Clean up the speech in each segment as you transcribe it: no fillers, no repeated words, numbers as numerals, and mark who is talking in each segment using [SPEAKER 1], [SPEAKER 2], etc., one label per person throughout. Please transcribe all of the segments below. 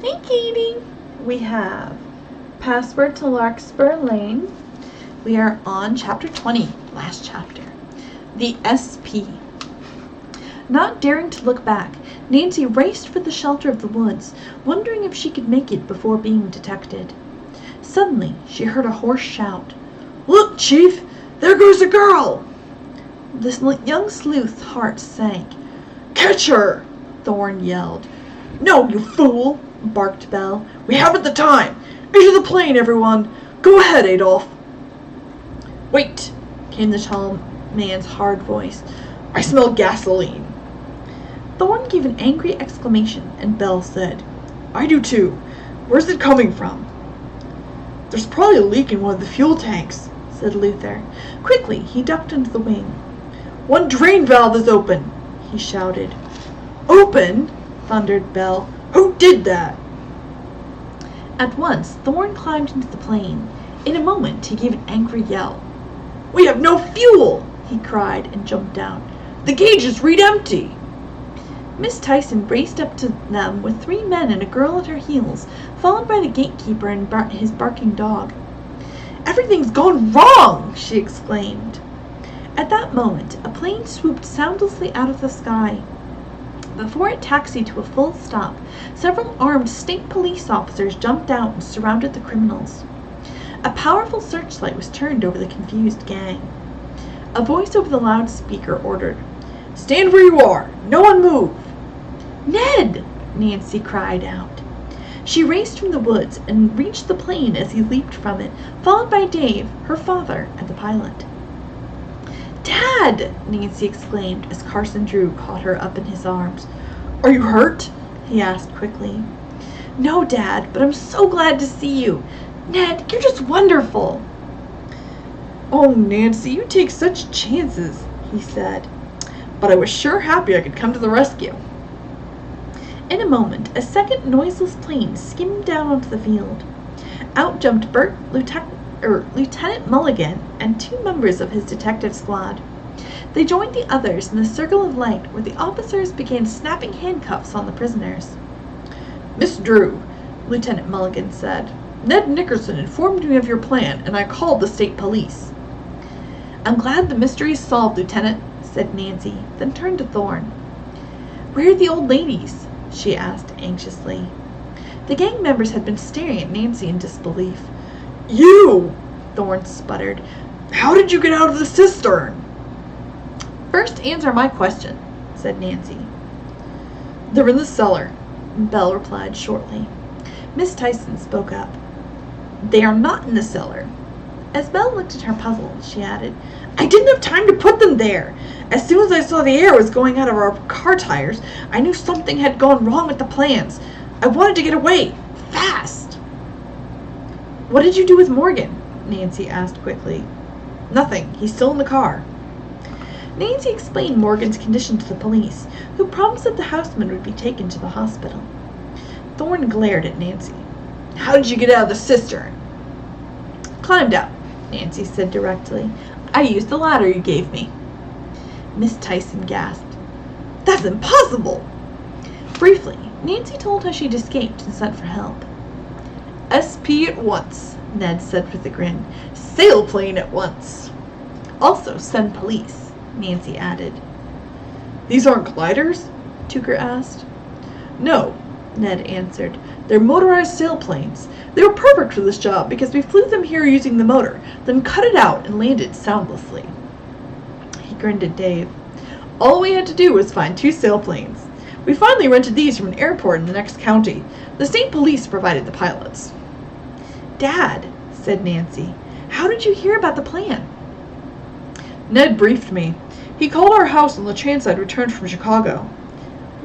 [SPEAKER 1] Hey, Katie. We have Password to Larkspur Lane. We are on chapter 20, last chapter. The SP. Not daring to look back, Nancy raced for the shelter of the woods, wondering if she could make it before being detected. Suddenly, she heard a hoarse shout. "Look, Chief! There goes a girl!" The young sleuth's heart sank. "Catch her!" Thorne yelled. "No, you fool!" barked Belle. "We haven't the time! Into the plane, everyone! Go ahead, Adolphe!" "Wait!" came the tall man's hard voice. "I smell gasoline." Thorne gave an angry exclamation, and Belle said, "I do too. Where's it coming from?" "There's probably a leak in one of the fuel tanks," said Luther. Quickly, he ducked into the wing. "One drain valve is open!" he shouted. "Open?" thundered Belle. "Who did that?" At once, Thorne climbed into the plane. In a moment, he gave an angry yell. "We have no fuel!" he cried, and jumped down. "The gauges read empty!" Miss Tyson raced up to them with 3 men and a girl at her heels, followed by the gatekeeper and his barking dog. "Everything's gone wrong!" she exclaimed. At that moment, a plane swooped soundlessly out of the sky. Before it taxied to a full stop, several armed state police officers jumped out and surrounded the criminals. A powerful searchlight was turned over the confused gang. A voice over the loudspeaker ordered, "Stand where you are! No one move!" "Ned!" Nancy cried out. She raced from the woods and reached the plane as he leaped from it, followed by Dave, her father, and the pilot. "Dad!" Nancy exclaimed as Carson Drew caught her up in his arms. "Are you hurt?" he asked quickly. "No, Dad, but I'm so glad to see you. Ned, you're just wonderful." "Oh, Nancy, you take such chances," he said. "But I was sure happy I could come to the rescue." In a moment, a second noiseless plane skimmed down onto the field. Out jumped Bert, Lieutenant Mulligan, and 2 members of his detective squad. They joined the others in the circle of light where the officers began snapping handcuffs on the prisoners. "Miss Drew," Lieutenant Mulligan said, "Ned Nickerson informed me of your plan, and I called the state police." "I'm glad the mystery is solved, Lieutenant," said Nancy, then turned to Thorne. "Where are the old ladies?" she asked anxiously. The gang members had been staring at Nancy in disbelief. "You!" Thorne sputtered. "How did you get out of the cistern?" "First answer my question," said Nancy. "They're in the cellar," Belle replied shortly. Miss Tyson spoke up. "They are not in the cellar." As Belle looked at her puzzled, she added, "I didn't have time to put them there. As soon as I saw the air was going out of our car tires, I knew something had gone wrong with the plans. I wanted to get away, fast." "What did you do with Morgan?" Nancy asked quickly. "Nothing. He's still in the car." Nancy explained Morgan's condition to the police, who promised that the houseman would be taken to the hospital. Thorne glared at Nancy. "How did you get out of the cistern?" "Climbed out," Nancy said directly. "I used the ladder you gave me." Miss Tyson gasped. "That's impossible!" Briefly, Nancy told how she'd escaped and sent for help. "SP at once," Ned said with a grin. "Sailplane at once." "Also send police," Nancy added. "These aren't gliders?" Tucker asked. "No," Ned answered. "They're motorized sailplanes. They were perfect for this job because we flew them here using the motor, then cut it out and landed soundlessly." He grinned at Dave. "All we had to do was find 2 sailplanes. We finally rented these from an airport in the next county. The state police provided the pilots." "Dad," said Nancy, "how did you hear about the plan?" "Ned briefed me. He called our house on the chance I'd returned from Chicago."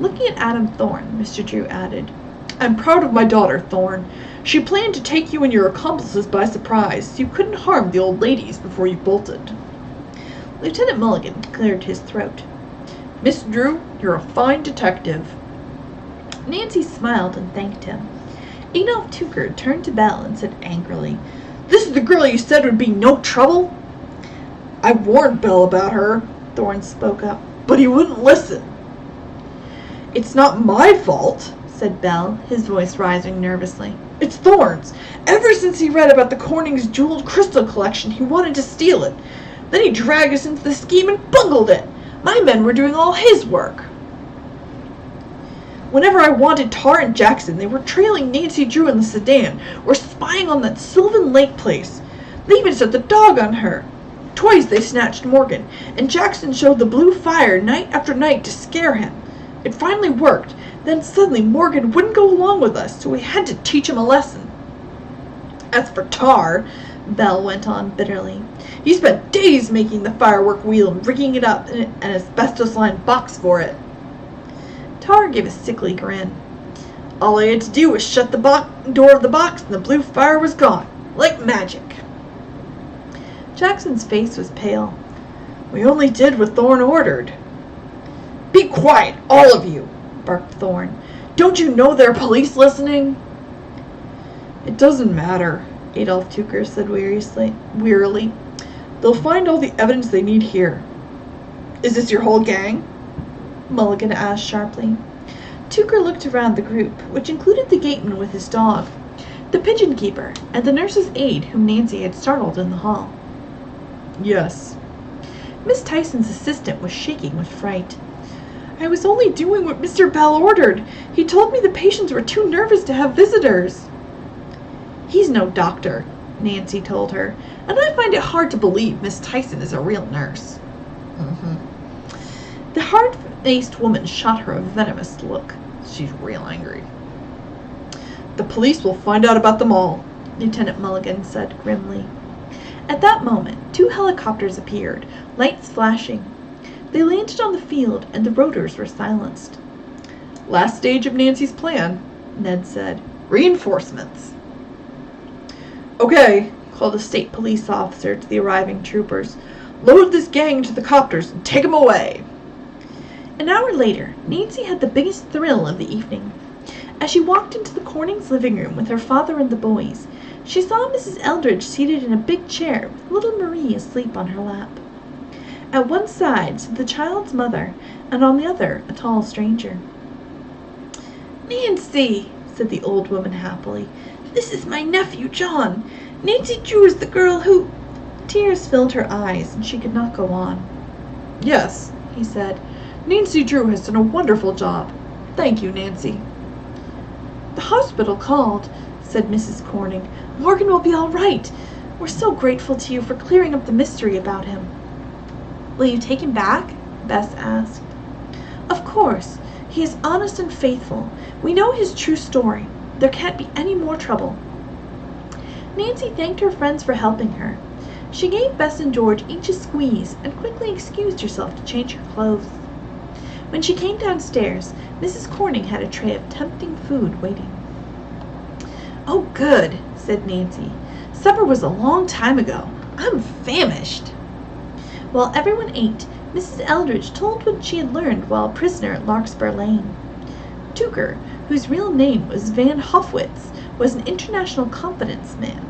[SPEAKER 1] Looking at Adam Thorne, Mr. Drew added, "I'm proud of my daughter, Thorne. She planned to take you and your accomplices by surprise, so you couldn't harm the old ladies before you bolted." Lieutenant Mulligan cleared his throat. "Miss Drew, you're a fine detective." Nancy smiled and thanked him. Adolph Tucker turned to Belle and said angrily, "This is the girl you said would be no trouble?" "I warned Belle about her," Thorne spoke up, "but he wouldn't listen." "It's not my fault," said Belle, his voice rising nervously. "It's Thorne's. Ever since he read about the Corning's jeweled crystal collection, he wanted to steal it. Then he dragged us into the scheme and bungled it. My men were doing all his work. Whenever I wanted Tar and Jackson, they were trailing Nancy Drew in the sedan, or spying on that Sylvan Lake place. They even set the dog on her. Twice they snatched Morgan, and Jackson showed the blue fire night after night to scare him. It finally worked. Then suddenly Morgan wouldn't go along with us, so we had to teach him a lesson. As for Tar," Belle went on bitterly, "he spent days making the firework wheel and rigging it up in an asbestos-lined box for it." Tar gave a sickly grin. "All I had to do was shut the door of the box and the blue fire was gone, like magic." Jackson's face was pale. "We only did what Thorne ordered." "Be quiet, all of you!" barked Thorne. "Don't you know there are police listening?" "It doesn't matter," Adolf Tooker said wearily. "They'll find all the evidence they need here." "Is this your whole gang?" Mulligan asked sharply. Tooker looked around the group, which included the gateman with his dog, the pigeon keeper, and the nurse's aide whom Nancy had startled in the hall. "Yes." Miss Tyson's assistant was shaking with fright. "I was only doing what Mr. Bell ordered. He told me the patients were too nervous to have visitors." "He's no doctor," Nancy told her, "and I find it hard to believe Miss Tyson is a real nurse." The hard-faced woman shot her a venomous look. "She's real angry." "The police will find out about them all," Lieutenant Mulligan said grimly. At that moment, 2 helicopters appeared, lights flashing. They landed on the field, and the rotors were silenced. "Last stage of Nancy's plan," Ned said. "Reinforcements." "Okay," called a state police officer to the arriving troopers. "Load this gang into the copters and take 'em away." An hour later, Nancy had the biggest thrill of the evening. As she walked into the Cornings' living room with her father and the boys, she saw Mrs. Eldridge seated in a big chair with little Marie asleep on her lap. At one side stood the child's mother, and on the other a tall stranger. "Nancy," said the old woman happily, "this is my nephew, John. Nancy Drew is the girl who—" Tears filled her eyes, and she could not go on. "Yes," he said, "Nancy Drew has done a wonderful job. Thank you, Nancy." "The hospital called," said Mrs. Corning. "Morgan will be all right. We're so grateful to you for clearing up the mystery about him." "Will you take him back?" Bess asked. "Of course. He is honest and faithful. We know his true story. There can't be any more trouble." Nancy thanked her friends for helping her. She gave Bess and George each a squeeze and quickly excused herself to change her clothes. When she came downstairs, Mrs. Corning had a tray of tempting food waiting. "Oh, good," said Nancy. "Supper was a long time ago. I'm famished." While everyone ate, Mrs. Eldridge told what she had learned while a prisoner at Larkspur Lane. Tooker, whose real name was Van Hofwitz, was an international confidence man.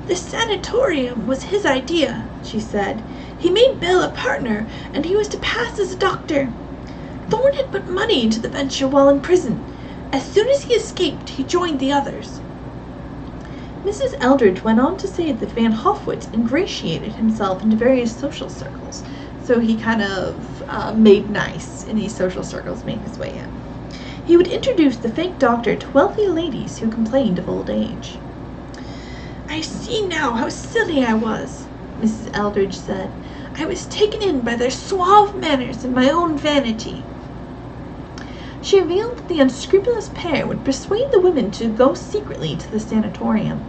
[SPEAKER 1] "The sanatorium was his idea," she said. "He made Bill a partner, and he was to pass as a doctor. Thorne had put money into the venture while in prison. As soon as he escaped, he joined the others." Mrs. Eldridge went on to say that Van Hofwitz ingratiated himself into various social circles, so he kind of made nice in these social circles, made his way in. He would introduce the fake doctor to wealthy ladies who complained of old age. "I see now how silly I was," Mrs. Eldridge said. "I was taken in by their suave manners and my own vanity." She revealed that the unscrupulous pair would persuade the women to go secretly to the sanatorium.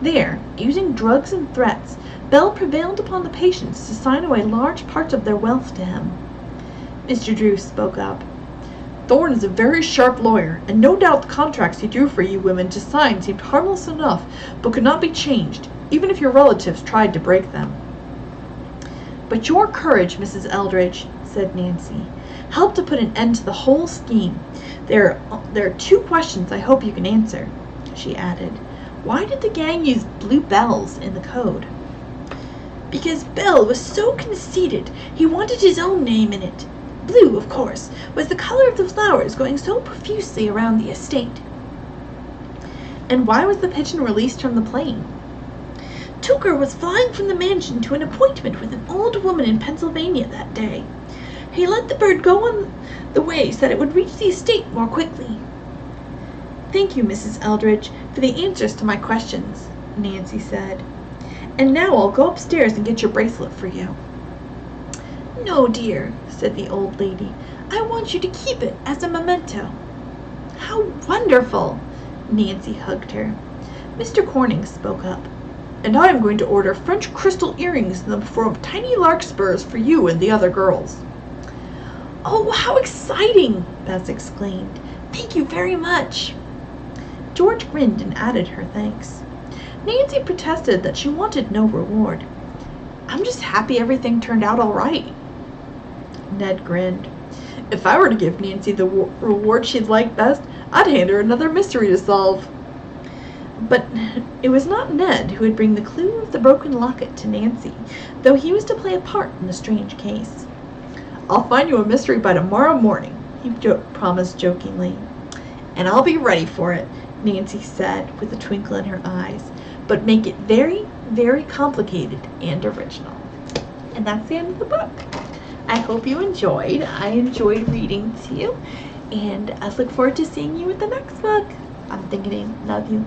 [SPEAKER 1] There, using drugs and threats, Bell prevailed upon the patients to sign away large parts of their wealth to him. Mr. Drew spoke up. "Thorne is a very sharp lawyer, and no doubt the contracts he drew for you women to sign seemed harmless enough, but could not be changed, even if your relatives tried to break them." "But your courage, Mrs. Eldridge," said Nancy, "helped to put an end to the whole scheme. There are 2 questions I hope you can answer," she added. "Why did the gang use blue bells in the code?" "Because Bill was so conceited he wanted his own name in it. Blue, of course, was the color of the flowers growing so profusely around the estate. And why was the pigeon released from the plane? Tooker was flying from the mansion to an appointment with an old woman in Pennsylvania that day. He let the bird go on the way so that it would reach the estate more quickly. Thank you, Mrs. Eldridge, for the answers to my questions, Nancy said. And now I'll go upstairs and get your bracelet for you. No, dear, said the old lady. I want you to keep it as a memento. How wonderful! Nancy hugged her. Mr. Corning spoke up. And I am going to order French crystal earrings in the form of tiny larkspurs for you and the other girls. Oh, how exciting! Bess exclaimed. Thank you very much. George grinned and added her thanks. Nancy protested that she wanted no reward. I'm just happy everything turned out all right. Ned grinned. If I were to give Nancy the reward she'd like best, I'd hand her another mystery to solve. But it was not Ned who would bring the clue of the broken locket to Nancy, though he was to play a part in the strange case. I'll find you a mystery by tomorrow morning, he promised jokingly. And I'll be ready for it, Nancy said with a twinkle in her eyes, but make it very, very complicated and original. And that's the end of the book. I hope you enjoyed. I enjoyed reading to you, and I look forward to seeing you with the next book. I'm thinking, love you.